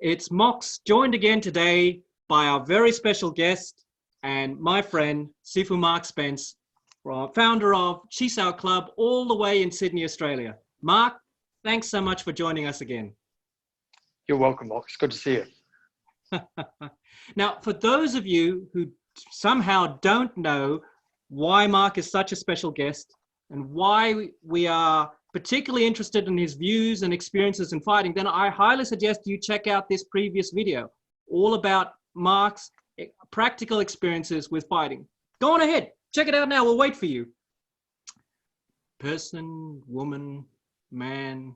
It's Mox, joined again today by our very special guest and my friend, Sifu Mark Spence, founder of Chi Sau Club, all the way in Sydney, Australia. Mark, thanks so much for joining us again. You're welcome, Mox. Good to see you. Now, for those of you who somehow don't know why Mark is such a special guest and why we are particularly interested in his views and experiences in fighting, then I highly suggest you check out this previous video, all about Mark's practical experiences with fighting. Go on ahead, check it out now, we'll wait for you. Person, woman, man,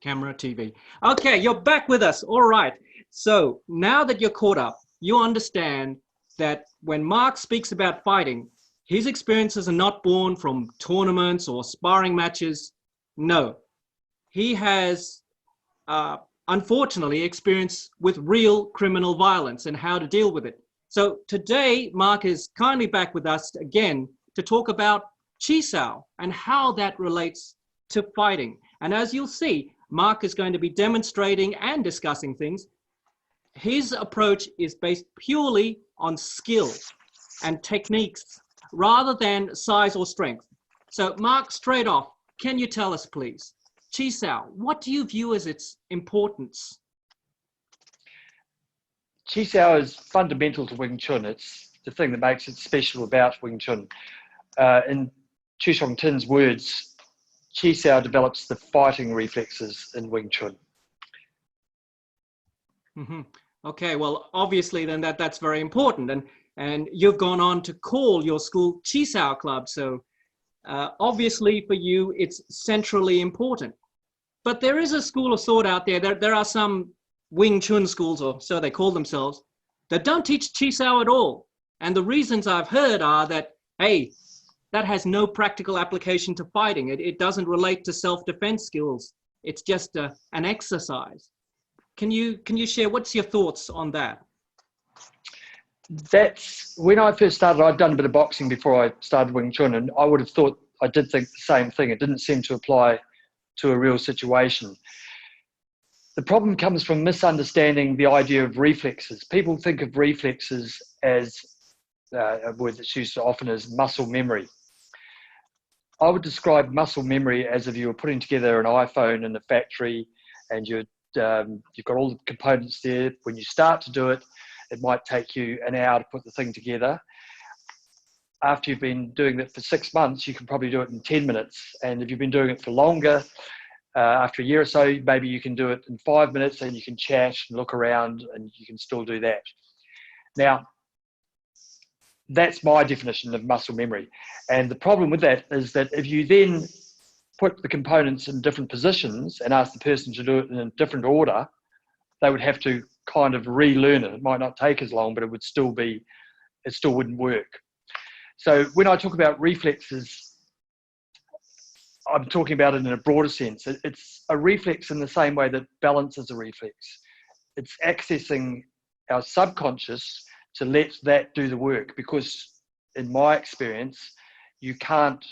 camera, TV. Okay, you're back with us, all right. So now that you're caught up, you understand that when Mark speaks about fighting, his experiences are not born from tournaments or sparring matches. No, he has, unfortunately, experience with real criminal violence and how to deal with it. So today, Mark is kindly back with us again to talk about Chi Sau and how that relates to fighting. And as you'll see, Mark is going to be demonstrating and discussing things. His approach is based purely on skill and techniques rather than size or strength. So Mark, straight off, can you tell us, please, Chi Sau, what do you view as its importance? Chi Sau is fundamental to Wing Chun. It's the thing that makes it special about Wing Chun. In Chu Shong Tin's words, Chi Sau develops the fighting reflexes in Wing Chun. Mm-hmm. Okay, well, obviously then that's very important. And you've gone on to call your school Chi Sau Club. So obviously for you, it's centrally important. But there is a school of thought out there. There are some Wing Chun schools, or so they call themselves, that don't teach Chi Sau at all. And the reasons I've heard are that, hey, that has no practical application to fighting. It doesn't relate to self-defense skills. It's just an exercise. Can you share, what's your thoughts on that? That's when I first started. I'd done a bit of boxing before I started Wing Chun, and I would have thought, I did think the same thing. It didn't seem to apply to a real situation. The problem comes from misunderstanding the idea of reflexes. People think of reflexes as a word that's used often as muscle memory. I would describe muscle memory as if you were putting together an iPhone in a factory and you've got all the components there. When you start to do it, it might take you an hour to put the thing together. After you've been doing it for 6 months, you can probably do it in 10 minutes. And if you've been doing it for longer, after a year or so, maybe you can do it in 5 minutes and you can chat and look around and you can still do that. Now, that's my definition of muscle memory. And the problem with that is that if you then put the components in different positions and ask the person to do it in a different order, they would have to kind of relearn it. It might not take as long, but it still wouldn't work. So when I talk about reflexes, I'm talking about it in a broader sense. It's a reflex in the same way that balance is a reflex. It's accessing our subconscious to let that do the work, because in my experience, you can't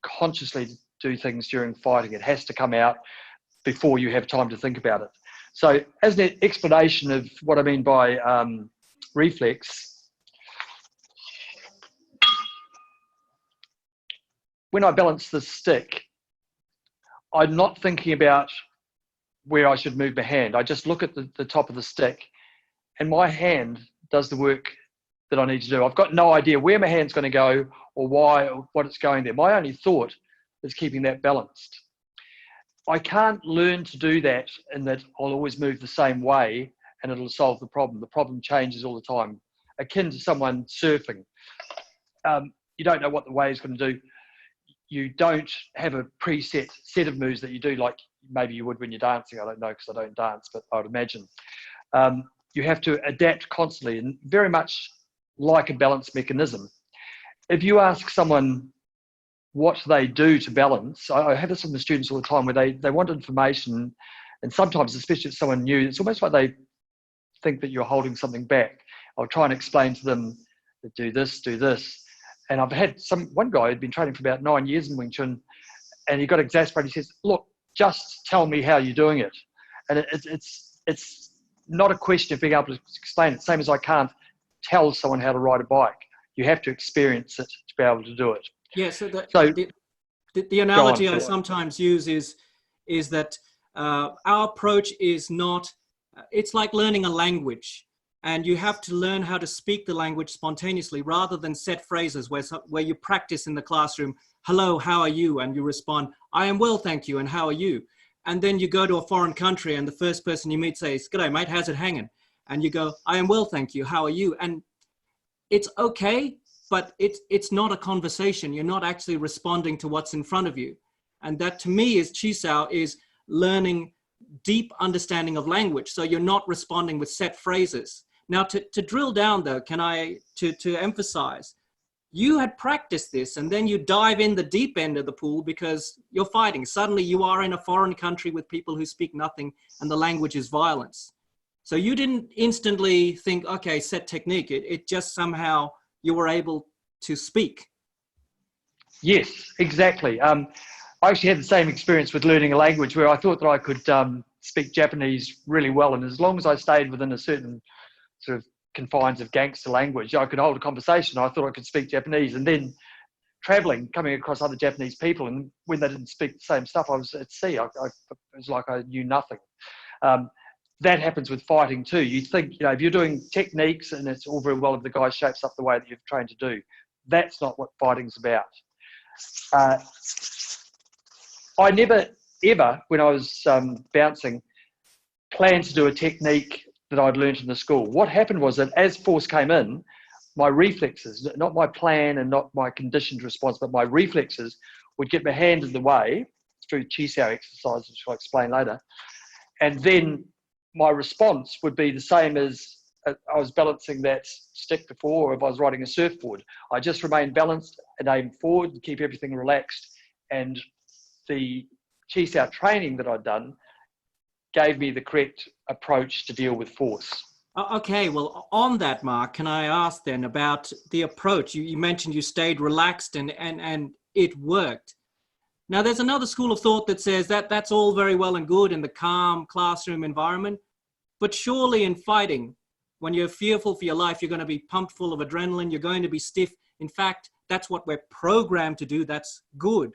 consciously do things during fighting. It has to come out before you have time to think about it. So as an explanation of what I mean by reflex, when I balance the stick, I'm not thinking about where I should move my hand. I just look at the top of the stick and my hand does the work that I need to do. I've got no idea where my hand's going to go or why or what it's going there. My only thought is keeping that balanced. I can't learn to do that in that I'll always move the same way and it'll solve the problem. The problem changes all the time. Akin to someone surfing. You don't know what the wave is going to do. You don't have a preset set of moves that you do like maybe you would when you're dancing. I don't know because I don't dance, but I would imagine. You have to adapt constantly, and very much like a balance mechanism. If you ask someone what they do to balance, I have this with the students all the time where they want information, and sometimes, especially if someone new, it's almost like they think that you're holding something back. I'll try and explain to them that do this. And I've had one guy who'd been training for about 9 years in Wing Chun, and he got exasperated. He says, look, just tell me how you're doing it. And it's not a question of being able to explain it. Same as I can't tell someone how to ride a bike. You have to experience it to be able to do it. Yeah, so So the analogy I sometimes use is that our approach is not, it's like learning a language, and you have to learn how to speak the language spontaneously rather than set phrases where you practice in the classroom, hello, how are you? And you respond, I am well, thank you, and how are you? And then you go to a foreign country and the first person you meet says, g'day mate, how's it hanging? And you go, I am well, thank you, how are you? And it's okay, but it's not a conversation. You're not actually responding to what's in front of you. And that to me is Chi Sau, is learning deep understanding of language. So you're not responding with set phrases. Now to drill down though, to emphasize, you had practiced this and then you dive in the deep end of the pool because you're fighting. Suddenly you are in a foreign country with people who speak nothing and the language is violence. So you didn't instantly think, okay, set technique. It just somehow you were able to speak. Yes, exactly. I actually had the same experience with learning a language where I thought that I could speak Japanese really well. And as long as I stayed within a certain sort of confines of gangster language, I could hold a conversation. I thought I could speak Japanese. And then traveling, coming across other Japanese people, and when they didn't speak the same stuff, I was at sea. It was like I knew nothing. That happens with fighting too. You think, if you're doing techniques and it's all very well if the guy shapes up the way that you've trained to do. That's not what fighting's about. I never, ever, when I was bouncing, planned to do a technique that I'd learned in the school. What happened was that as force came in, my reflexes, not my plan and not my conditioned response, but my reflexes would get my hand in the way through Chi Sau exercises, which I'll explain later. And then my response would be the same as I was balancing that stick before, or if I was riding a surfboard. I just remained balanced and aim forward and keep everything relaxed. And the Chi Sau training that I'd done gave me the correct approach to deal with force. Okay, well, on that, Mark, can I ask then about the approach? You mentioned you stayed relaxed and it worked. Now, there's another school of thought that says that that's all very well and good in the calm classroom environment, but surely in fighting, when you're fearful for your life, you're going to be pumped full of adrenaline, you're going to be stiff. In fact, that's what we're programmed to do. That's good.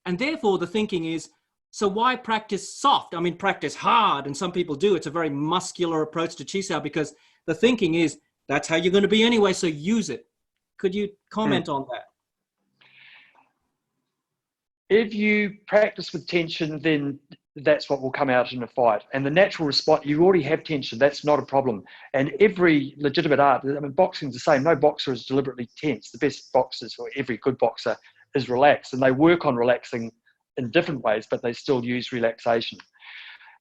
And therefore, the thinking is, so why practice soft? I mean, practice hard, and some people do. It's a very muscular approach to Chi Sau because the thinking is, that's how you're going to be anyway, so use it. Could you comment on that? If you practice with tension, then that's what will come out in a fight. And the natural response, you already have tension, that's not a problem. And every legitimate art, I mean, boxing's the same. No boxer is deliberately tense. The best boxers, or every good boxer, is relaxed. And they work on relaxing in different ways, but they still use relaxation.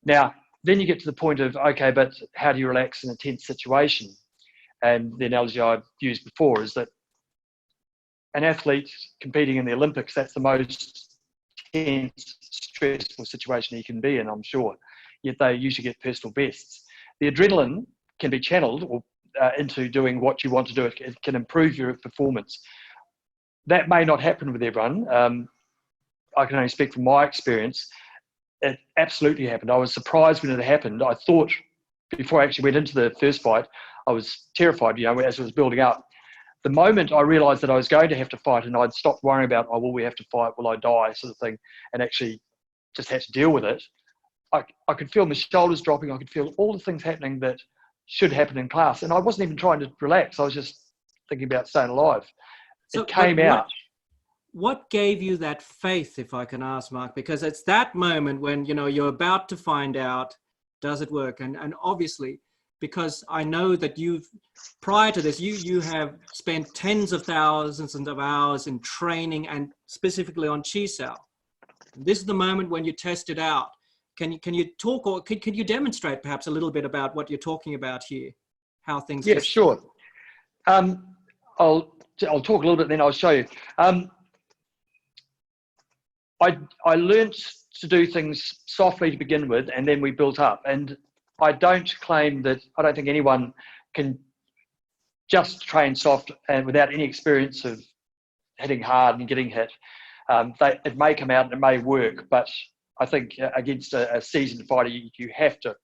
Now, then you get to the point of, okay, but how do you relax in a tense situation? And the analogy I've used before is that an athlete competing in the Olympics, that's the most tense, stressful situation he can be in, I'm sure. Yet they usually get personal bests. The adrenaline can be channeled into doing what you want to do. It can improve your performance. That may not happen with everyone. I can only speak from my experience. It absolutely happened. I was surprised when it happened. I thought, before I actually went into the first fight, I was terrified, as it was building up. The moment I realised that I was going to have to fight and I'd stopped worrying about, oh, will we have to fight, will I die, sort of thing, and actually just had to deal with it, I could feel my shoulders dropping. I could feel all the things happening that should happen in class. And I wasn't even trying to relax. I was just thinking about staying alive. So it came out. What gave you that faith, if I can ask, Mark? Because it's that moment when, you're about to find out, does it work? And obviously, because I know that prior to this, you have spent tens of thousands of hours in training and specifically on Chi Sau. This is the moment when you test it out. Can you talk, or can you demonstrate perhaps a little bit about what you're talking about here? How things? Yeah, sure. I'll talk a little bit, then I'll show you. I learnt to do things softly to begin with, and then we built up. And I don't think anyone can just train soft and without any experience of hitting hard and getting hit. It may come out and it may work, but I think against a seasoned fighter, you have to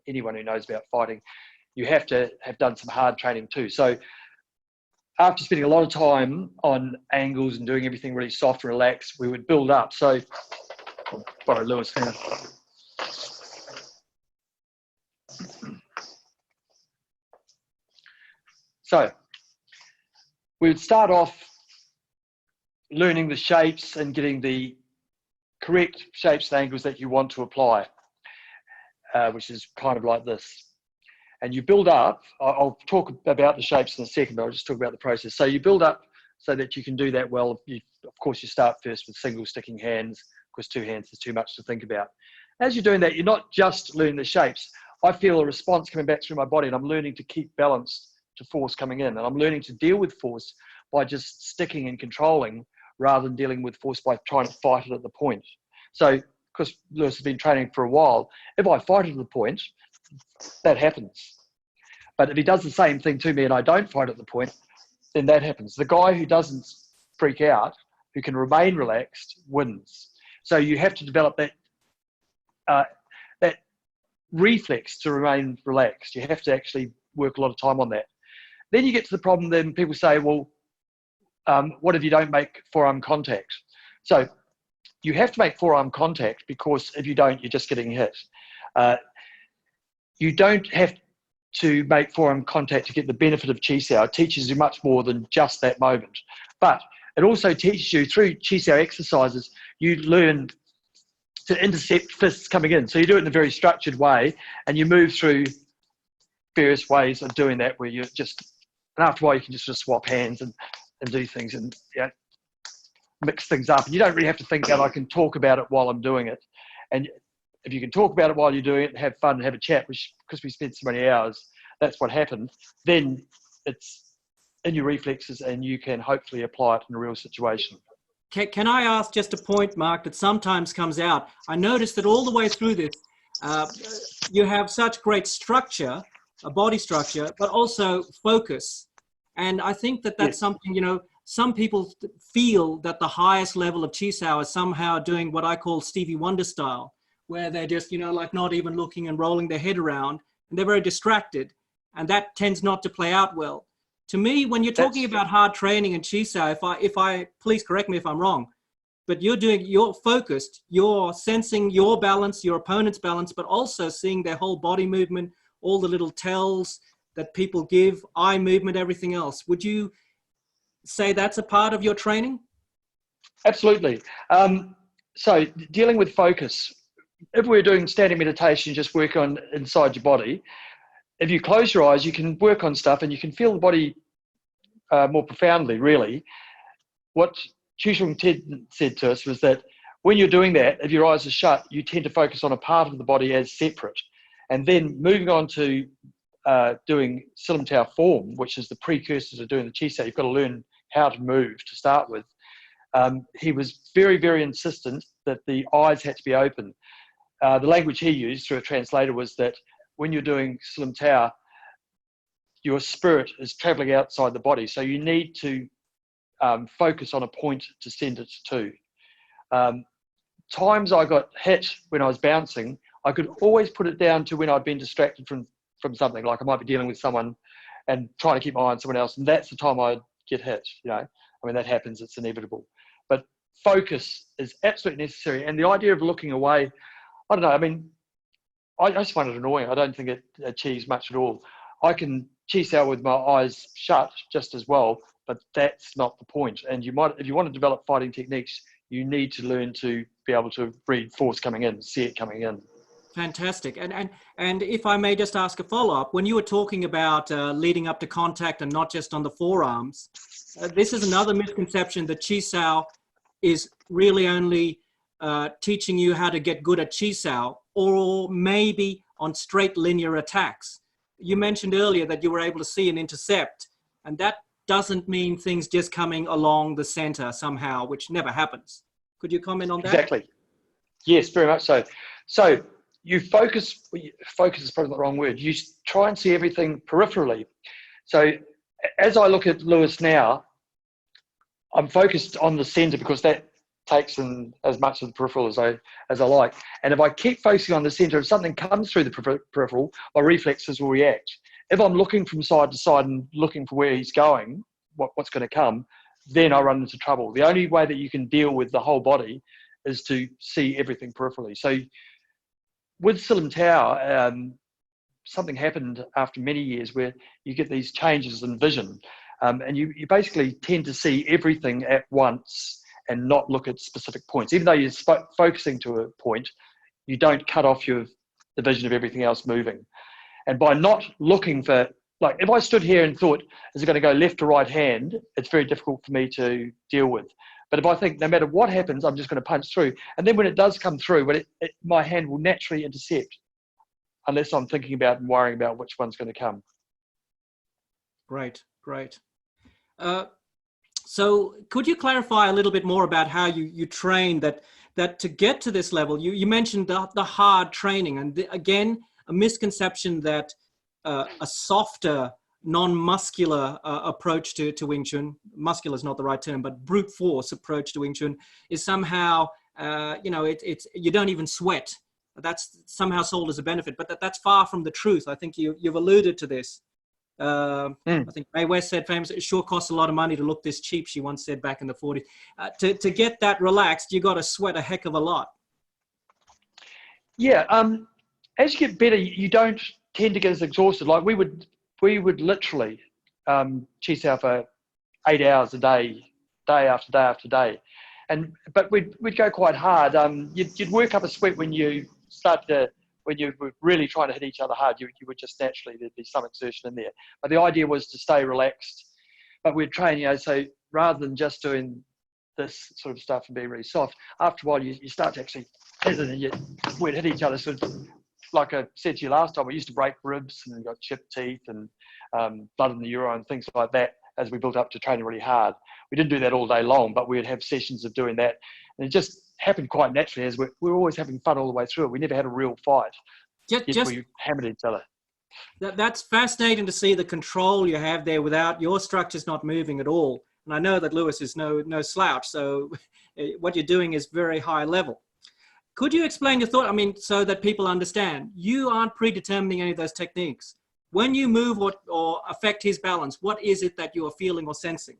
anyone who knows about fighting, you have to have done some hard training too. So after spending a lot of time on angles and doing everything really soft and relaxed, we would build up. So, I'll borrow Lewis now. So we would start off learning the shapes and getting the correct shapes and angles that you want to apply, which is kind of like this. And you build up, I'll talk about the shapes in a second, but I'll just talk about the process. So you build up so that you can do that well. Of course, you start first with single sticking hands, because 2 hands is too much to think about. As you're doing that, you're not just learning the shapes. I feel a response coming back through my body, and I'm learning to keep balance to force coming in. And I'm learning to deal with force by just sticking and controlling rather than dealing with force by trying to fight it at the point. So, because Lewis has been training for a while, if I fight it at the point, that happens. But if he does the same thing to me and I don't fight at the point, then that happens. The guy who doesn't freak out, who can remain relaxed, wins. So you have to develop that reflex to remain relaxed. You have to actually work a lot of time on that. Then you get to the problem, then people say, well, what if you don't make forearm contact? So you have to make forearm contact, because if you don't, you're just getting hit. You don't have to make forearm contact to get the benefit of Chi Sau. It teaches you much more than just that moment. But it also teaches you, through Chi Sau exercises, you learn to intercept fists coming in. So you do it in a very structured way, and you move through various ways of doing that, where you're just, and after a while you can just swap hands and do things and mix things up. And you don't really have to think that I can talk about it while I'm doing it. And if you can talk about it while you're doing it and have fun and have a chat, which, because we spent so many hours, that's what happened, then it's in your reflexes and you can hopefully apply it in a real situation. Can I ask just a point, Mark, that sometimes comes out? I noticed that all the way through this, you have such great structure, a body structure, but also focus. And I think that that's something, you know, some people feel that the highest level of Chi Sau is somehow doing what I call Stevie Wonder style, where they're just, you know, like not even looking and rolling their head around, and they're very distracted. And that tends not to play out well. To me, when you're talking about hard training and Chi Sau, if I please correct me if I'm wrong, but you're focused, you're sensing your balance, your opponent's balance, but also seeing their whole body movement, all the little tells that people give, eye movement, everything else. Would you say that's a part of your training? Absolutely. So dealing with focus, if we're doing standing meditation, just work on inside your body. If you close your eyes, you can work on stuff and you can feel the body more profoundly, really. What Chu Ted said to us was that when you're doing that, if your eyes are shut, you tend to focus on a part of the body as separate. And then moving on to doing Silam Tau form, which is the precursor to doing the Chi Sau, you've got to learn how to move to start with. He was very, very insistent that the eyes had to be open. The language he used through a translator was that when you're doing Silam Tau, your spirit is traveling outside the body. So you need to focus on a point to send it to. Times I got hit when I was bouncing, I could always put it down to when I'd been distracted from something, like I might be dealing with someone and trying to keep my eye on someone else, and that's the time I'd get hit, you know. I mean, that happens, it's inevitable. But focus is absolutely necessary. And the idea of looking away, I don't know, I mean, I just find it annoying. I don't think it achieves much at all. I can Chi Sau with my eyes shut just as well, but that's not the point. And you might, if you want to develop fighting techniques, you need to learn to be able to read force coming in, see it coming in. Fantastic. And if I may just ask a follow-up, when you were talking about leading up to contact and not just on the forearms, this is another misconception that Chi Sau is really only teaching you how to get good at Chi Sau, or maybe on straight linear attacks. You mentioned earlier that you were able to see and intercept, and that doesn't mean things just coming along the center somehow, which never happens. Could you comment on that? Exactly. Yes, very much so. So you focus is probably not the wrong word. You try and see everything peripherally. So as I look at Lewis now, I'm focused on the center because that takes in as much of the peripheral as I like. And if I keep focusing on the center, if something comes through the peripheral, my reflexes will react. If I'm looking from side to side and looking for where he's going, what's going to come, then I run into trouble. The only way that you can deal with the whole body is to see everything peripherally. So with Silim Tao, something happened after many years where you get these changes in vision, and you basically tend to see everything at once and not look at specific points. Even though you're focusing to a point, you don't cut off the vision of everything else moving. And by not looking for, like if I stood here and thought, is it going to go left or right hand, it's very difficult for me to deal with. But if I think no matter what happens, I'm just going to punch through. And then when it does come through, my hand will naturally intercept, unless I'm thinking about and worrying about which one's going to come. Great. So could you clarify a little bit more about how you train that to get to this level? You mentioned the hard training, and again, a misconception that a softer, non-muscular approach to Wing Chun, muscular is not the right term, but brute force approach to Wing Chun is somehow, it's you don't even sweat. That's somehow sold as a benefit, but that's far from the truth. I think you've alluded to this. I think Mae West said famously, it sure costs a lot of money to look this cheap, she once said back in the 40s. To get that relaxed, you got to sweat a heck of a lot. Yeah, as you get better, you don't tend to get as exhausted. Like we would literally Chi Sau for 8 hours a day, day after day after day. But we'd go quite hard. You'd work up a sweat when you when you were really trying to hit each other hard. You would just naturally, there'd be some exertion in there. But the idea was to stay relaxed. But we'd train, so rather than just doing this sort of stuff and being really soft, after a while you start to actually hit it, and we'd hit each other. So like I said to you last time, we used to break ribs and got chipped teeth and blood in the urine and things like that as we built up to training really hard. We didn't do that all day long, but we'd have sessions of doing that. And it just happened quite naturally as we were always having fun all the way through it. We never had a real fight. We hammered each other. That's fascinating to see the control you have there without your structures not moving at all. And I know that Lewis is no slouch, so what you're doing is very high level. Could you explain your thought? I mean, so that people understand, you aren't predetermining any of those techniques. When you move or affect his balance, what is it that you are feeling or sensing?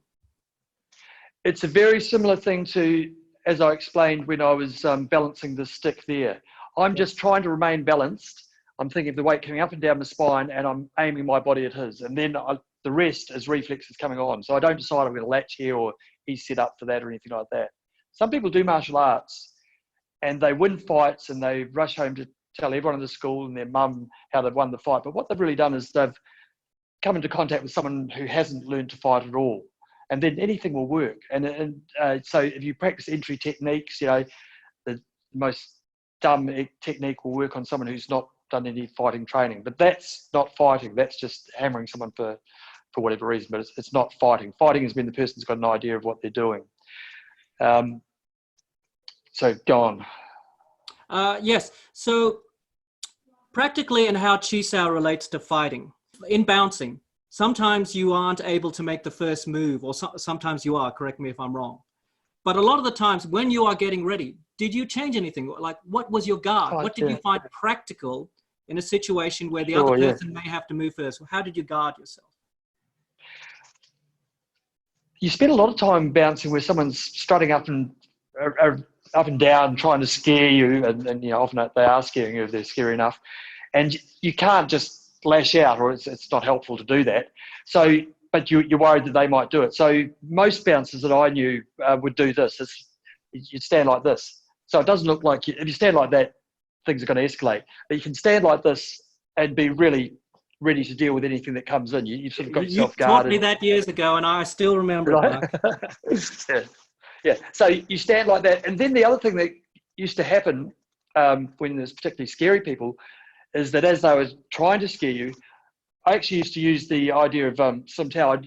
It's a very similar thing to, as I explained when I was balancing the stick there. I'm just trying to remain balanced. I'm thinking of the weight coming up and down the spine, and I'm aiming my body at his. And then the rest is reflexes coming on. So I don't decide I'm going to latch here or he's set up for that or anything like that. Some people do martial arts and they win fights and they rush home to tell everyone in the school and their mum how they've won the fight. But what they've really done is they've come into contact with someone who hasn't learned to fight at all. And then anything will work. And so if you practice entry techniques, the most dumb technique will work on someone who's not done any fighting training. But that's not fighting. That's just hammering someone for whatever reason. But it's not fighting. Fighting is when the person's got an idea of what they're doing. So go on. Yes. So practically in how Chi Sau relates to fighting. In bouncing, sometimes you aren't able to make the first move, or sometimes you are, correct me if I'm wrong. But a lot of the times when you are getting ready, did you change anything? Like, what was your guard? What did you find practical in a situation where the other person may have to move first? How did you guard yourself? You spend a lot of time bouncing where someone's strutting up and down, trying to scare you, and often they are scaring you if they're scary enough. And you can't just lash out, or it's not helpful to do that. So, but you're worried that they might do it. So most bouncers that I knew would do this. You'd stand like this. So it doesn't look like if you stand like that, things are going to escalate. But you can stand like this and be really ready to deal with anything that comes in. You've sort of got yourself guarded. You taught me that years ago, and I still remember it, Mark. Yeah. So you stand like that. And then the other thing that used to happen when there's particularly scary people is that as they were trying to scare you, I actually used to use the idea of Silim Tao. I'd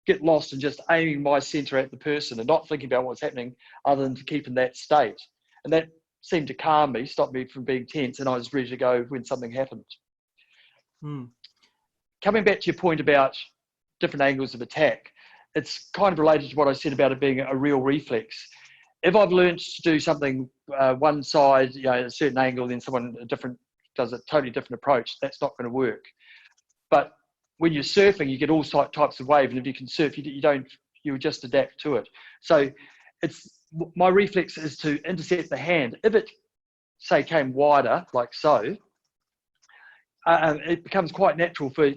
get lost in just aiming my center at the person and not thinking about what's happening other than to keep in that state. And that seemed to calm me, stop me from being tense, and I was ready to go when something happened. Coming back to your point about different angles of attack, it's kind of related to what I said about it being a real reflex. If I've learned to do something one side, at a certain angle, then someone does a totally different approach, that's not going to work. But when you're surfing, you get all types of wave, and if you can surf, you just adapt to it. So my reflex is to intercept the hand. If it, say, came wider, like so, it becomes quite natural for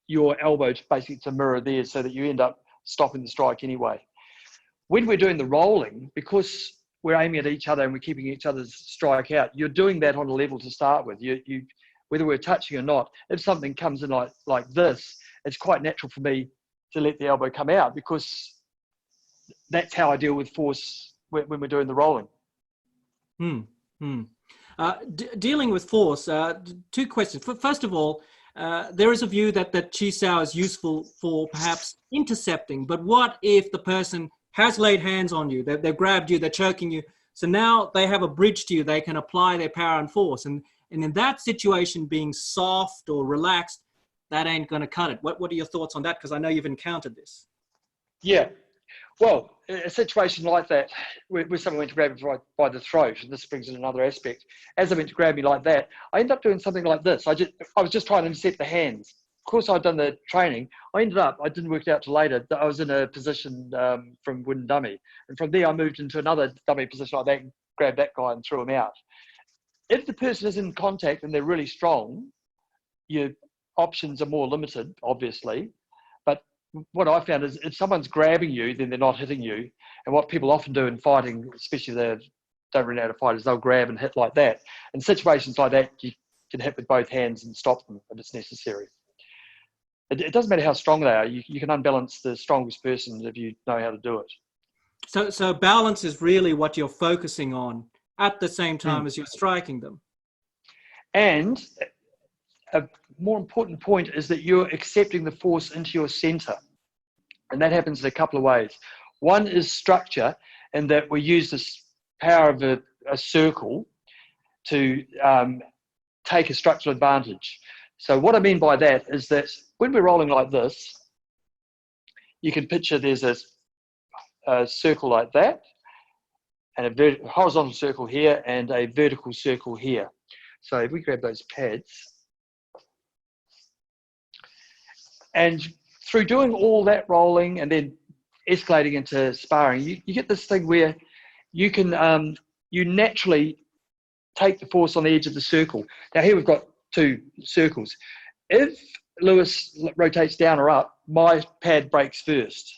your elbow basically to mirror theirs, so that you end up stopping the strike anyway. When we're doing the rolling, because we're aiming at each other and we're keeping each other's strike out, you're doing that on a level to start with. You whether we're touching or not, if something comes in like this, it's quite natural for me to let the elbow come out, because that's how I deal with force when we're doing the rolling. Dealing with force, two questions. First of all, there is a view that Chi Sau is useful for perhaps intercepting, but what if the person has laid hands on you, they've grabbed you, they're choking you, so now they have a bridge to you, they can apply their power and force, and in that situation, being soft or relaxed, that ain't going to cut it. What are your thoughts on that? Because I know you've encountered this. Yeah. Well, a situation like that, where someone went to grab me by the throat, and this brings in another aspect. As they went to grab me like that, I ended up doing something like this. I was just trying to intercept the hands. Of course, I'd done the training. I didn't work it out till later, that I was in a position from wooden dummy. And from there, I moved into another dummy position like that, and grabbed that guy and threw him out. If the person is in contact and they're really strong, your options are more limited, obviously. But what I found is, if someone's grabbing you, then they're not hitting you. And what people often do in fighting, especially if they don't really know how to fight, is they'll grab and hit like that. In situations like that, you can hit with both hands and stop them if it's necessary. It doesn't matter how strong they are. You can unbalance the strongest person if you know how to do it. So balance is really what you're focusing on at the same time as you're striking them. And a more important point is that you're accepting the force into your center. And that happens in a couple of ways. One is structure, in that we use this power of a circle to take a structural advantage. So what I mean by that is that when we're rolling like this, you can picture there's a circle like that, and a horizontal circle here, and a vertical circle here. So if we grab those pads, and through doing all that rolling and then escalating into sparring, you get this thing where you can you naturally take the force on the edge of the circle. Now here we've got two circles. If Lewis rotates down or up, my pad breaks first.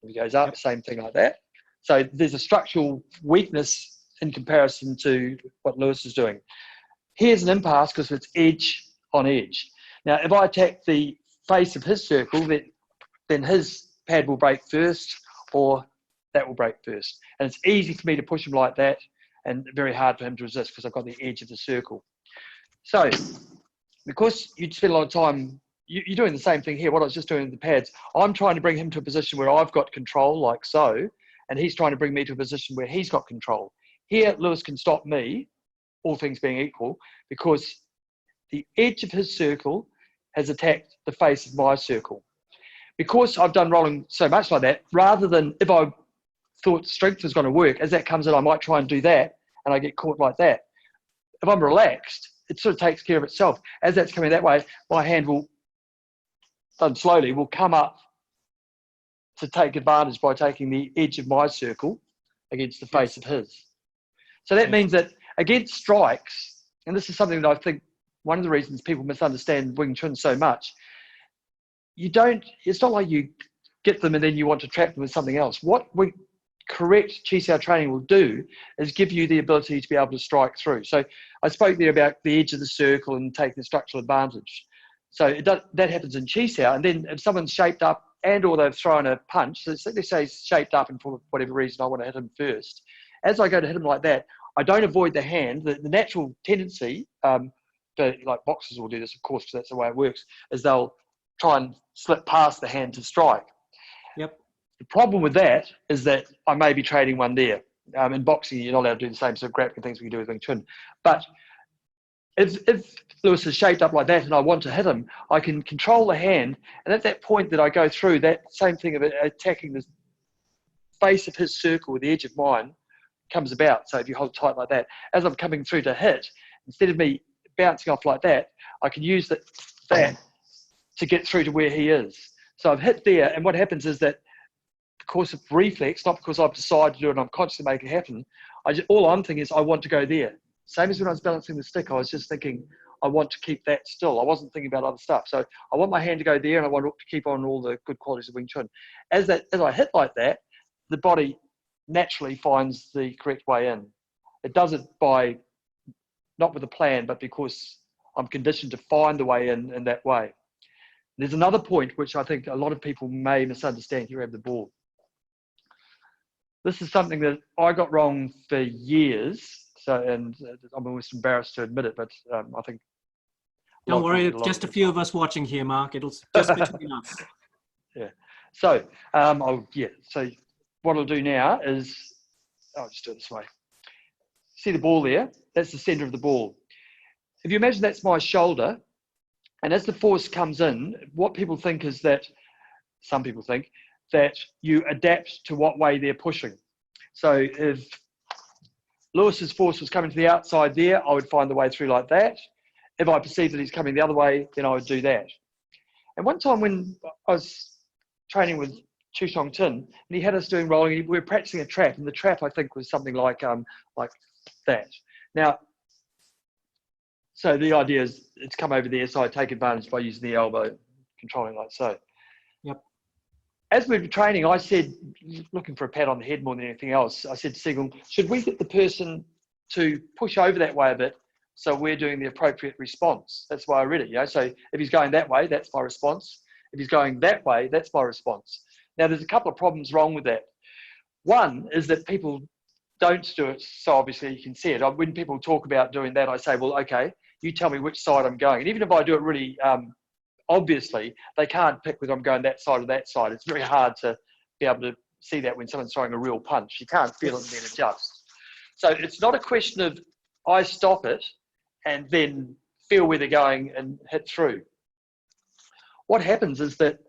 If he goes up, same thing like that. So there's a structural weakness in comparison to what Lewis is doing. Here's an impasse because it's edge on edge. Now, if I attack the face of his circle, then his pad will break first, or that will break first. And it's easy for me to push him like that, and very hard for him to resist because I've got the edge of the circle. So, because you spend a lot of time, you're doing the same thing here, what I was just doing with the pads, I'm trying to bring him to a position where I've got control, like so, and he's trying to bring me to a position where he's got control. Here, Lewis can stop me, all things being equal, because the edge of his circle has attacked the face of my circle. Because I've done rolling so much like that, rather than if I thought strength was going to work, as that comes in, I might try and do that, and I get caught like that. If I'm relaxed, it sort of takes care of itself. As that's coming that way, my hand will, done slowly, will come up to take advantage by taking the edge of my circle against the face of his. So that means that against strikes, and this is something that I think one of the reasons people misunderstand Wing Chun so much, it's not like you get them and then you want to trap them with something else. What correct Chi Sau training will do is give you the ability to be able to strike through. So I spoke there about the edge of the circle and taking the structural advantage. So that happens in Chi Sau, and then if someone's shaped up and or they've thrown a punch, so let's say he's shaped up and for whatever reason I want to hit him first. As I go to hit him like that, I don't avoid the hand. The natural tendency, like boxers will do this, of course, because that's the way it works, is they'll try and slip past the hand to strike. Yep. The problem with that is that I may be trading one there. In boxing, you're not allowed to do the same sort of grappling things we can do with Wing Chun. But if Lewis is shaped up like that and I want to hit him, I can control the hand. And at that point that I go through, that same thing of attacking the face of his circle with the edge of mine comes about. So if you hold tight like that, as I'm coming through to hit, instead of me bouncing off like that, I can use that to get through to where he is. So I've hit there, and what happens is that because of reflex, not because I've decided to do it and I'm consciously making it happen, all I'm thinking is I want to go there. Same as when I was balancing the stick, I was just thinking I want to keep that still. I wasn't thinking about other stuff. So I want my hand to go there, and I want to keep on all the good qualities of Wing Chun. As I hit like that, the body naturally finds the correct way in. It does it by, not with a plan, but because I'm conditioned to find the way in that way. There's another point which I think a lot of people may misunderstand. Here I have the ball. This is something that I got wrong for years. So, and I'm almost embarrassed to admit it, but I think. Don't worry, just a few of us watching here, Mark. It'll just between us. Yeah. So, So what I'll do now is, I'll just do it this way. See the ball there? That's the center of the ball. If you imagine that's my shoulder, and as the force comes in, what people think is that, some people think, that you adapt to what way they're pushing. So if Lewis's force was coming to the outside there, I would find the way through like that. If I perceived that he's coming the other way, then I would do that. And one time when I was training with Chi Sau Club, and he had us doing rolling, we were practicing a trap, and the trap I think was something like that. Now, so the idea is it's come over there, so I take advantage by using the elbow, controlling like so. Yep. As we were training, I said, looking for a pat on the head more than anything else, I said to Siegel, should we get the person to push over that way a bit so we're doing the appropriate response? That's why I read it, So if he's going that way, that's my response. If he's going that way, that's my response. Now, there's a couple of problems wrong with that. One is that people don't do it, so obviously you can see it. When people talk about doing that, I say, well, okay, you tell me which side I'm going. And even if I do it really obviously, they can't pick whether I'm going that side or that side. It's very hard to be able to see that when someone's throwing a real punch. You can't feel it and then adjust. So it's not a question of I stop it and then feel where they're going and hit through. What happens is that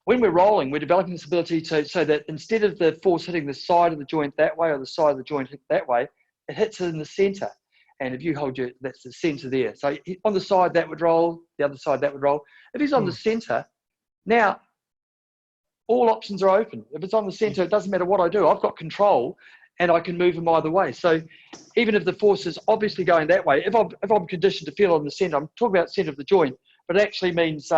when we're rolling, we're developing this ability so that instead of the force hitting the side of the joint that way or the side of the joint that way, it hits it in the center. And if you hold that's the center there. So on the side that would roll, the other side that would roll. If he's on the center, now all options are open. If it's on the center, it doesn't matter what I do. I've got control and I can move him either way. So even if the force is obviously going that way, if I'm conditioned to feel on the center, I'm talking about center of the joint, but it actually means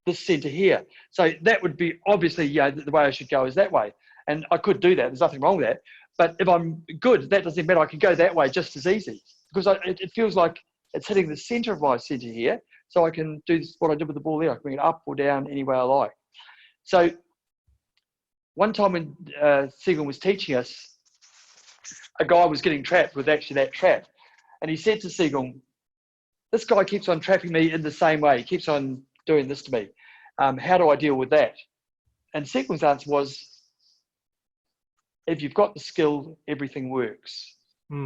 this center here. So that would be obviously, the way I should go is that way. And I could do that. There's nothing wrong with that. But if I'm good, that doesn't matter. I can go that way just as easy because it feels like it's hitting the center of my center here. So I can do what I did with the ball there. I can bring it up or down any way I like. So one time when Siegel was teaching us, a guy was getting trapped with actually that trap. And he said to Siegel, this guy keeps on trapping me in the same way. He keeps on doing this to me. How do I deal with that? And Siegel's answer was, if you've got the skill, everything works.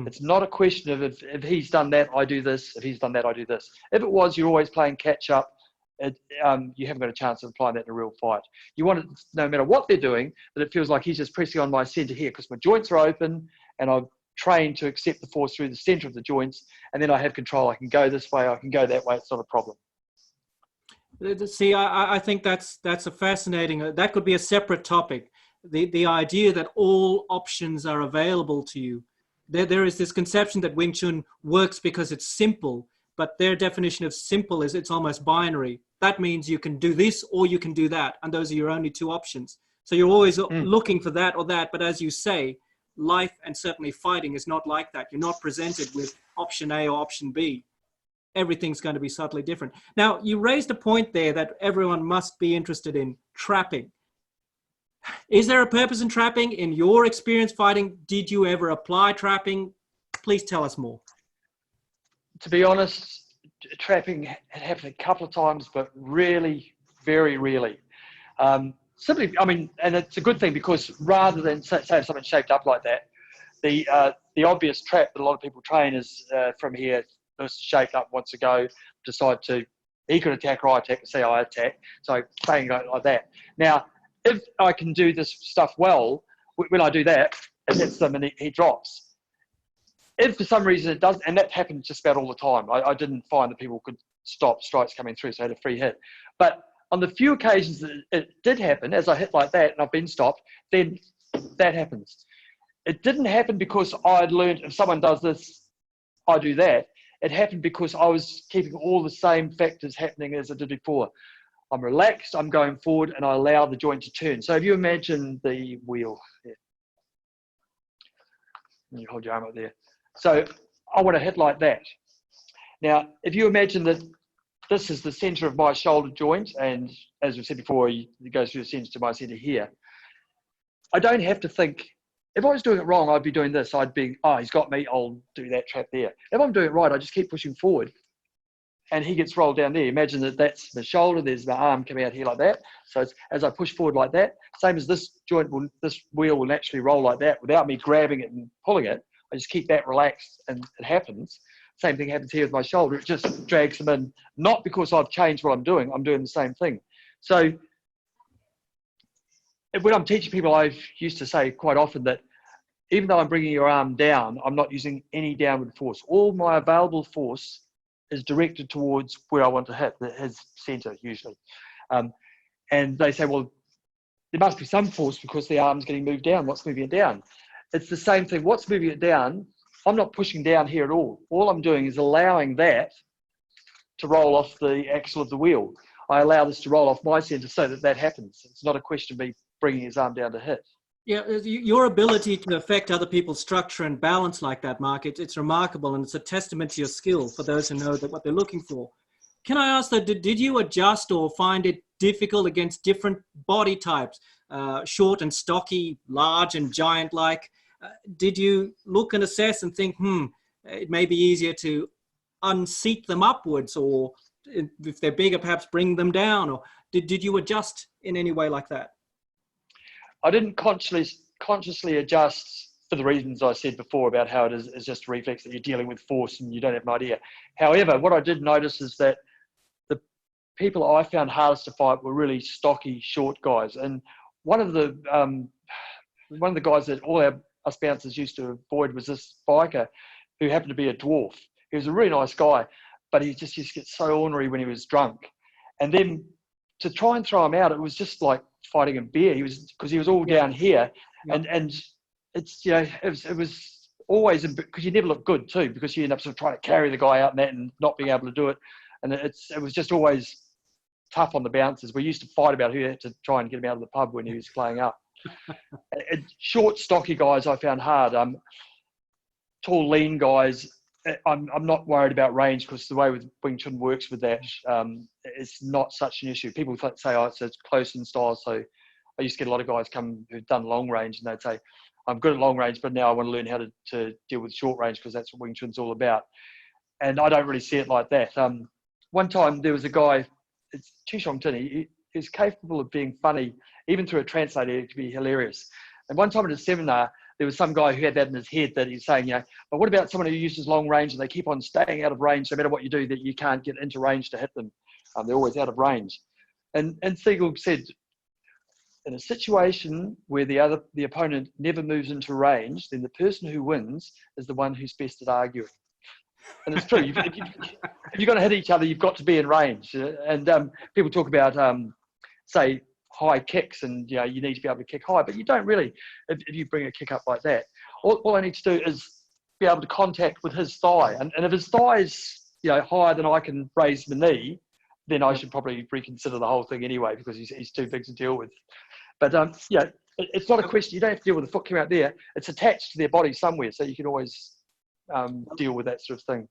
It's not a question of if he's done that, I do this. If he's done that, I do this. If it was, you're always playing catch up. You haven't got a chance of applying that in a real fight. You want it, no matter what they're doing, that it feels like he's just pressing on my center here because my joints are open and I've trained to accept the force through the center of the joints. And then I have control. I can go this way. I can go that way. It's not a problem. See, I think that's a fascinating, that could be a separate topic. The idea that all options are available to you. There is this conception that Wing Chun works because it's simple, but their definition of simple is it's almost binary. That means you can do this or you can do that, and those are your only two options. So you're always looking for that or that, but as you say, life and certainly fighting is not like that. You're not presented with option A or option B. Everything's going to be subtly different. Now, you raised a point there that everyone must be interested in trapping. Is there a purpose in trapping? In your experience fighting, did you ever apply trapping? Please tell us more. To be honest, trapping had happened a couple of times, but really, very rarely. Simply, I mean, and it's a good thing because rather than say something shaped up like that, the obvious trap that a lot of people train is from here, this shaped up, wants to go, decide to, he could attack or I attack, say I attack. So playing like that. Now, if I can do this stuff well, when I do that, it hits them and he drops. If for some reason it does, and that happens just about all the time, I didn't find that people could stop strikes coming through, so I had a free hit. But on the few occasions that it did happen, as I hit like that and I've been stopped, then that happens. It didn't happen because I'd learned if someone does this, I do that. It happened because I was keeping all the same factors happening as I did before. I'm relaxed, I'm going forward, and I allow the joint to turn. So if you imagine the wheel, yeah. And you hold your arm up there. So I want to hit like that. Now, if you imagine that this is the center of my shoulder joint, and as we said before, it goes through the center to my center here. I don't have to think, if I was doing it wrong, I'd be doing this. I'd be, oh, he's got me, I'll do that trap there. If I'm doing it right, I just keep pushing forward and he gets rolled down there. Imagine that that's the shoulder, there's my arm coming out here like that. So it's, as I push forward like that, same as this joint, this wheel will naturally roll like that without me grabbing it and pulling it. I just keep that relaxed and it happens. Same thing happens here with my shoulder. It just drags them in, not because I've changed what I'm doing the same thing. So when I'm teaching people, I used to say quite often that even though I'm bringing your arm down, I'm not using any downward force. All my available force is directed towards where I want to hit, his center usually. And they say, well, there must be some force because the arm's getting moved down. What's moving it down? It's the same thing. What's moving it down? I'm not pushing down here at all. All I'm doing is allowing that to roll off the axle of the wheel. I allow this to roll off my center so that that happens. It's not a question of me bringing his arm down to hit. Yeah, your ability to affect other people's structure and balance like that, Mark, it's remarkable, and it's a testament to your skill for those who know that what they're looking for. Can I ask that, did you adjust or find it difficult against different body types, short and stocky, large and giant-like? Did you look and assess and think, it may be easier to unseat them upwards, or if they're bigger, perhaps bring them down? Or did you adjust in any way like that? I didn't consciously adjust for the reasons I said before about how it is just a reflex that you're dealing with force and you don't have an idea. However, what I did notice is that the people I found hardest to fight were really stocky, short guys. And one of the guys that all us bouncers used to avoid was this biker who happened to be a dwarf. He was a really nice guy, but he just used to get so ornery when he was drunk. And then to try and throw him out, it was just like fighting a bear. Because he was all down here, and it's it was always, because you never look good too, because you end up sort of trying to carry the guy out and that and not being able to do it, and it was just always tough on the bouncers. We used to fight about who had to try and get him out of the pub when he was playing up. Short, stocky guys I found hard. Tall, lean guys, I'm not worried about range, because the way with Wing Chun works with that, it's not such an issue. People say, oh, it's close in style. So I used to get a lot of guys come who've done long range, and they'd say, I'm good at long range, but now I want to learn how to deal with short range, because that's what Wing Chun's all about. And I don't really see it like that. One time there was a guy, it's Chi Sau Club, he's capable of being funny, even through a translator. It could be hilarious. And one time at a seminar, there was some guy who had that in his head, that he's saying, but what about someone who uses long range and they keep on staying out of range, no matter what you do, that you can't get into range to hit them. They're always out of range. And Siegel said, in a situation where the opponent never moves into range, then the person who wins is the one who's best at arguing. And it's true. If you're going to hit each other, you've got to be in range. And people talk about, say, high kicks, and you need to be able to kick high, but you don't really if you bring a kick up like that. All I need to do is be able to contact with his thigh, and if his thigh is higher than I can raise my knee, then I should probably reconsider the whole thing anyway, because he's too big to deal with. But it's not a question. You don't have to deal with the foot coming out there. It's attached to their body somewhere, so you can always deal with that sort of thing.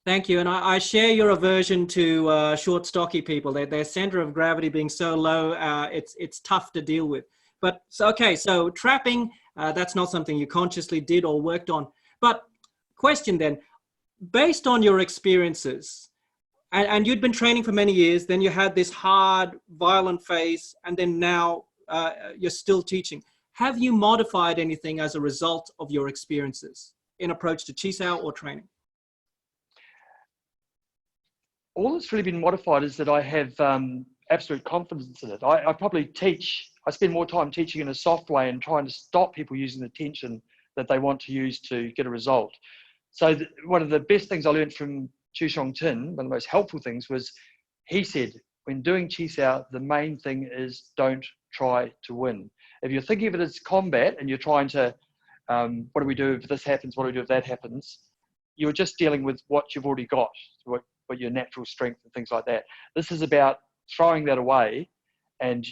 Thank you. And I share your aversion to short, stocky people. Their center of gravity being so low, it's tough to deal with. But so trapping, that's not something you consciously did or worked on. But question then, based on your experiences, and you'd been training for many years, then you had this hard, violent phase, and then now you're still teaching. Have you modified anything as a result of your experiences in approach to Chi Sau or training? All that's really been modified is that I have absolute confidence in it. I probably teach I spend more time teaching in a soft way and trying to stop people using the tension that they want to use to get a result. So one of the best things I learned from Chu Shong Tin, one of the most helpful things, was he said, when doing Chi Sau, the main thing is don't try to win. If you're thinking of it as combat and you're trying to, what do we do if this happens? What do we do if that happens? You're just dealing with what you've already got, what your natural strength and things like that. This is about throwing that away and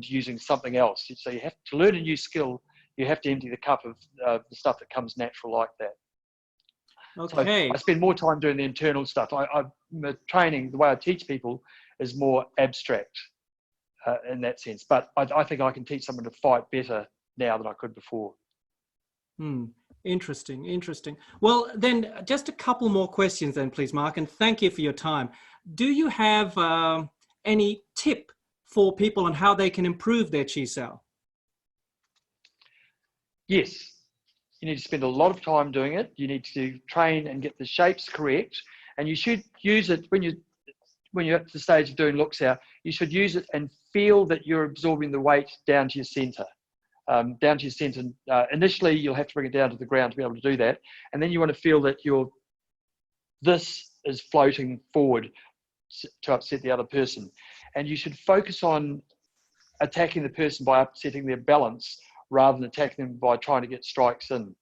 using something else. So you have to learn a new skill. You have to empty the cup of the stuff that comes natural like that. Okay. So I spend more time doing the internal stuff. The training, the way I teach people is more abstract in that sense. But I think I can teach someone to fight better now than I could before. Interesting, interesting. Well, then just a couple more questions then, please, Mark, and thank you for your time. Do you have any tip for people on how they can improve their Chi Sau? Yes. You need to spend a lot of time doing it. You need to train and get the shapes correct. And you should use it when you're at the stage of doing Luk Sau, you should use it and feel that you're absorbing the weight down to your center. Initially, you'll have to bring it down to the ground to be able to do that. And then you want to feel that this is floating forward to upset the other person. And you should focus on attacking the person by upsetting their balance rather than attacking them by trying to get strikes in.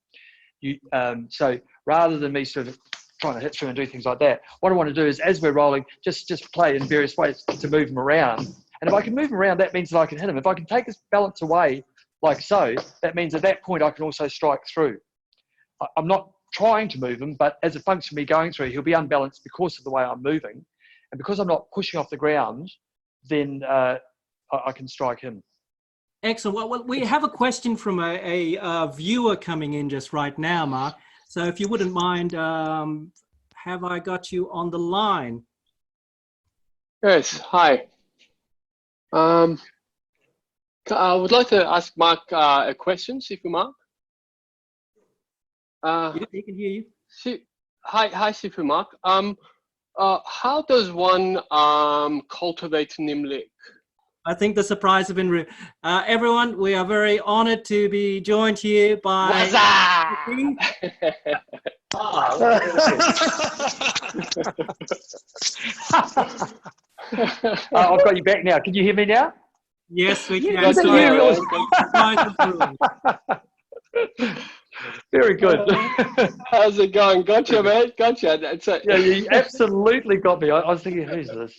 So rather than me sort of trying to hit through and do things like that, what I want to do is, as we're rolling, just play in various ways to move them around. And if I can move them around, that means that I can hit him. If I can take his balance away like so, that means at that point I can also strike through. I'm not trying to move him, but as a function of me going through, he'll be unbalanced because of the way I'm moving. And because I'm not pushing off the ground, then I can strike him. Excellent. Well, we have a question from a viewer coming in just right now, Mark. So if you wouldn't mind, have I got you on the line? Yes, hi. I would like to ask Mark a question, Sifu Mark. He can hear you. Hi, Sifu Mark. How does one cultivate Nimlik? I think the surprise has been rude. Everyone, we are very honored to be joined here by... I've got you back now. Can you hear me now? Yes, we can. Very good. How's it going? Gotcha, mate. Gotcha. Yeah, you absolutely got me. I was thinking, who's this?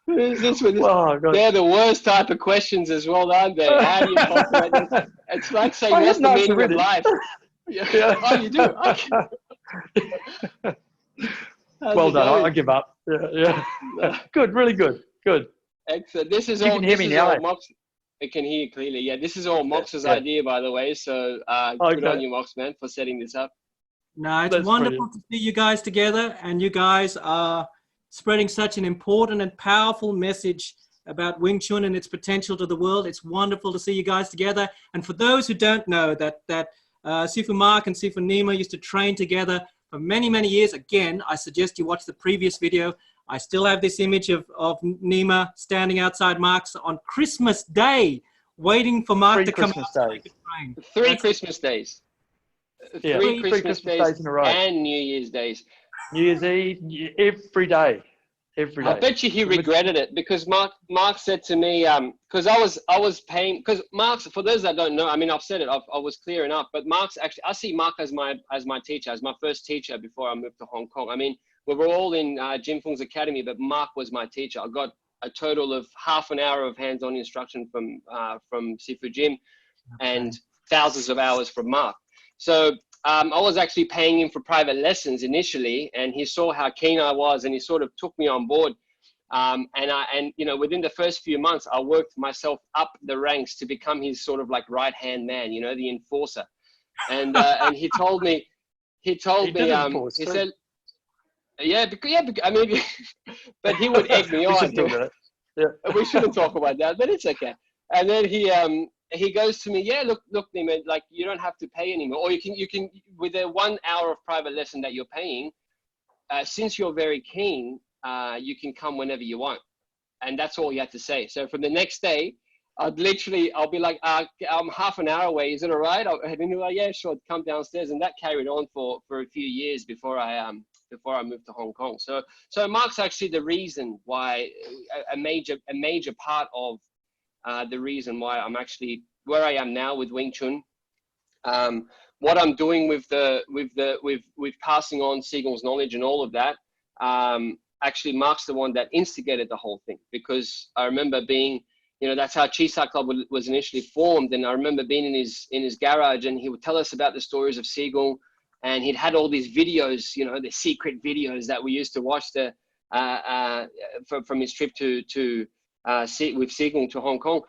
Who's this one? Oh, they're the worst type of questions as well, aren't they? How do you cultivate this? It's like saying what's the meaning of life? Yeah. Oh, you do? Okay. Well done. I give up. Yeah. Good. Really good. Good. Excellent. This is you all. Can hear me now. I can hear you clearly. Yeah, this is all Mox's idea, by the way. So good on you, Mox, man, for setting this up. No, it's wonderful to see you guys together, and you guys are spreading such an important and powerful message about Wing Chun and its potential to the world. It's wonderful to see you guys together. And for those who don't know, that Sifu Mark and Sifu Nima used to train together for many, many years. Again, I suggest you watch the previous video. I still have this image of Nima standing outside Mark's on Christmas Day, waiting for Mark to come out. Three Christmas days. Yeah. Three Christmas days in a row. And New Year's days. New Year's Eve, every day. Every day. I bet you he regretted it, because Mark said to me, because I was paying, because Mark's, for those that don't know, I mean, I've said it, I was clear enough, but Mark's actually, I see Mark as my teacher, as my first teacher before I moved to Hong Kong. I mean, we were all in Jim Fung's academy, but Mark was my teacher. I got a total of half an hour of hands-on instruction from Sifu Jim and thousands of hours from Mark. So I was actually paying him for private lessons initially, and he saw how keen I was, and he sort of took me on board. And you know, within the first few months, I worked myself up the ranks to become his sort of like right-hand man, you know, the enforcer. And he told me, he said, yeah, I mean, but he would egg me on. We shouldn't talk about that, but it's okay. And then he goes to me, yeah, look, Nima, like, you don't have to pay anymore, or you can with the 1 hour of private lesson that you're paying, since you're very keen, you can come whenever you want. And that's all you had to say. So from the next day, I'll be like, I'm half an hour away. Is it all right? And he'll be like, yeah, sure. Come downstairs. And that carried on for a few years before I moved to Hong Kong. So Mark's actually the reason why, a major part of the reason why I'm actually where I am now with Wing Chun. What I'm doing with passing on Seagul's knowledge and all of that, actually Mark's the one that instigated the whole thing, because I remember being, that's how Chi Sau Club was initially formed. And I remember being in his garage, and he would tell us about the stories of Siegel, and he'd had all these videos, the secret videos that we used to watch from his trip with Siegel to Hong Kong.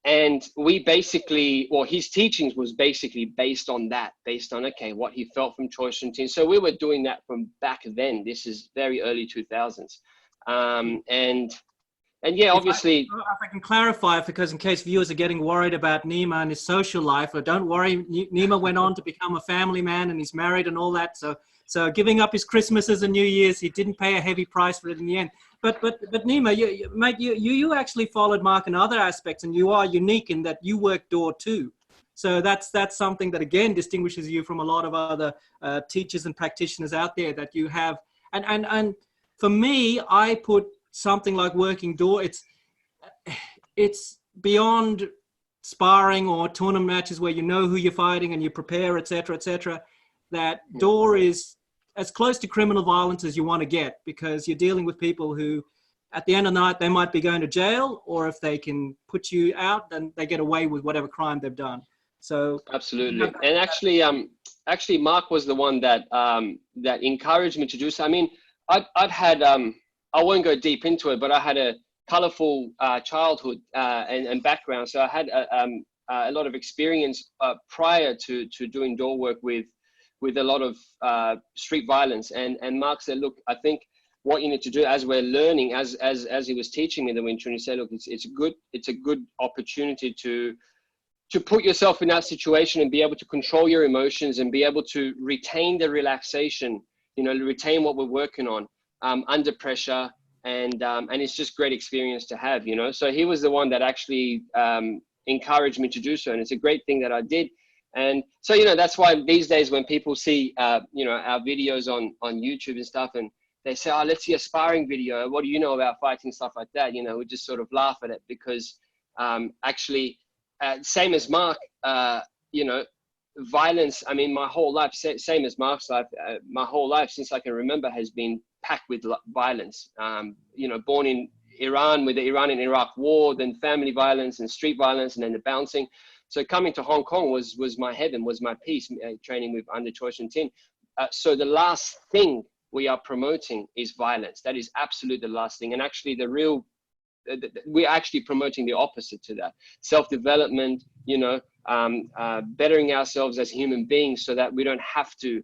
And we basically, his teachings was basically based on okay, what he felt from Choi Sun Tin. So we were doing that from back then. This is very early 2000s. And yeah, obviously. If I can clarify, because in case viewers are getting worried about Nima and his social life, don't worry, Nima went on to become a family man, and he's married and all that. So giving up his Christmases and New Year's, he didn't pay a heavy price for it in the end. But Nima, you actually followed Mark in other aspects, and you are unique in that you work door too. So that's something that again distinguishes you from a lot of other teachers and practitioners out there that you have. And for me, I put something like working door, it's beyond sparring or tournament matches where you know who you're fighting and you prepare, etc. That door is as close to criminal violence as you want to get, because you're dealing with people who at the end of the night they might be going to jail, or if they can put you out, then they get away with whatever crime they've done. So absolutely. And actually Mark was the one that encouraged me to do so. I mean, I'd had I won't go deep into it, but I had a colorful childhood and background. So I had a lot of experience prior to doing door work with a lot of street violence. And Mark said, look, I think what you need to do as we're learning, as he was teaching me the Wing Chun, he said, look, it's a good opportunity to put yourself in that situation and be able to control your emotions and be able to retain the relaxation, retain what we're working on under pressure. And it's just great experience to have, So he was the one that actually encouraged me to do so. And it's a great thing that I did. And so, that's why these days when people see, our videos on YouTube and stuff, and they say, oh, let's see a sparring video. What do you know about fighting, stuff like that? We just sort of laugh at it, because actually, same as Mark, violence, I mean, my whole life, same as Mark's life, my whole life since I can remember has been packed with violence. Born in Iran with the Iran and Iraq war, then family violence and street violence, and then the bouncing. So coming to Hong Kong was my heaven, was my peace, training with under Choi Sun Tin. So the last thing we are promoting is violence. That is absolutely the last thing. And actually we're actually promoting the opposite to that. Self-development, bettering ourselves as human beings so that we don't have to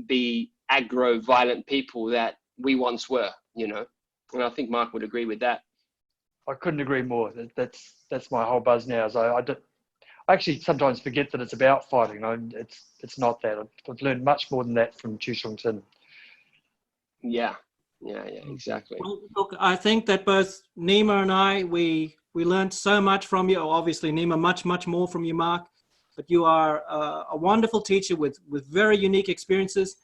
be aggro, violent people that we once were, And I think Mark would agree with that. I couldn't agree more. That's my whole buzz now. I actually sometimes forget that it's about fighting. It's not that. I've learned much more than that from Choi Sun Tin. Yeah, exactly. Well, look, I think that both Nima and I, we learned so much from you. Obviously, Nima, much more from you, Mark. But you are a wonderful teacher with very unique experiences.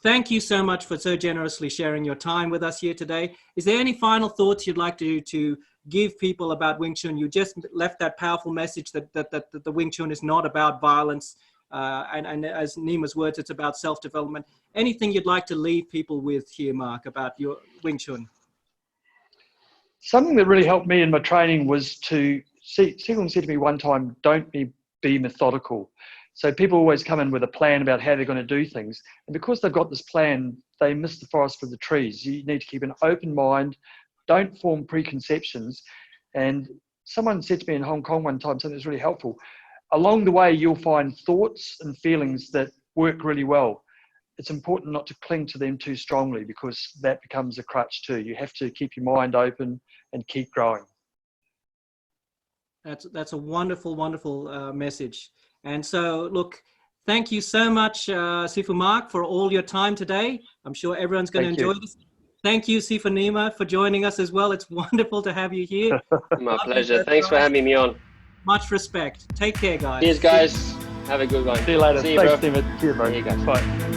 Thank you so much for so generously sharing your time with us here today. Is there any final thoughts you'd like to give people about Wing Chun? You just left that powerful message that the Wing Chun is not about violence. And as Nima's words, it's about self-development. Anything you'd like to leave people with here, Mark, about your Wing Chun? Something that really helped me in my training was Siegel said to me one time, don't be methodical. So people always come in with a plan about how they're going to do things. And because they've got this plan, they miss the forest for the trees. You need to keep an open mind. Don't form preconceptions. And someone said to me in Hong Kong one time, something that's really helpful. Along the way, you'll find thoughts and feelings that work really well. It's important not to cling to them too strongly, because that becomes a crutch too. You have to keep your mind open and keep growing. That's a wonderful message. And so, look, thank you so much, Sifu Mark, for all your time today. I'm sure everyone's going to enjoy this. Thank you, Sifu Nima, for joining us as well. It's wonderful to have you here. My pleasure. Thanks for having me on. Much respect. Take care, guys. Cheers, guys. Have a good one. See you later. See you, Thanks, bro. Steven. Cheers, bro. See you guys. Bye.